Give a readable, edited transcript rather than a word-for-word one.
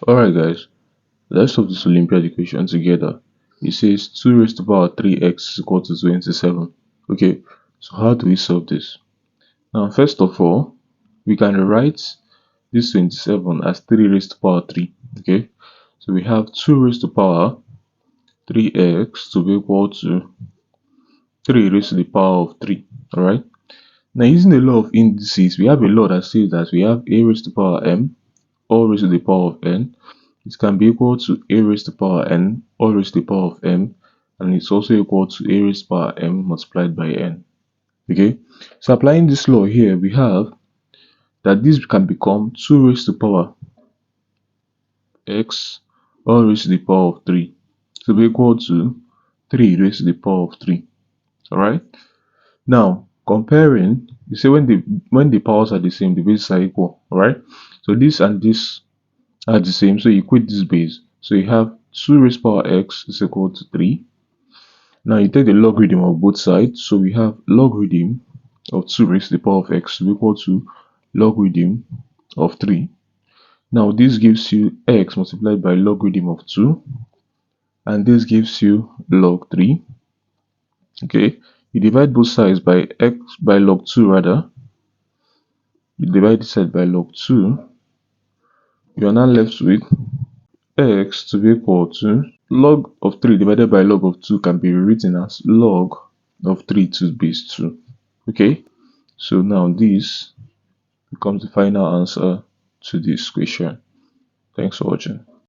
Alright guys, let's solve this Olympiad equation together. It says 2 raised to the power 3x is equal to 27. Okay, so how do we solve this? Now first of all, we can rewrite this 27 as 3 raised to the power 3. Okay, so we have 2 raised to the power 3x to be equal to 3 raised to the power of 3. Alright, now using the law of indices, we have a law that says that we have a raised to the power m all raised to the power of n. It can be equal to a raised to the power n all raised to the power of m, and it's also equal to a raised to the power m multiplied by n. Okay, so applying this law here, we have that this can become 2 raised to the power x all raised to the power of 3 to be equal to 3 raised to the power of 3. Alright, now comparing, you say when the powers are the same, the bases are equal. Alright, so this and this are the same, so you equate this base. So you have 2 raised to the power x is equal to 3. Now you take the logarithm of both sides, so we have logarithm of 2 raised to the power of x to be equal to logarithm of 3. Now this gives you x multiplied by logarithm of 2, and this gives you log 3. Okay, you divide both sides by log 2 rather. You divide this side by log 2. You are now left with x to be equal to log of 3 divided by log of 2 can be rewritten as log of 3 to the base 2. Okay, so now this becomes the final answer to this question. Thanks for watching.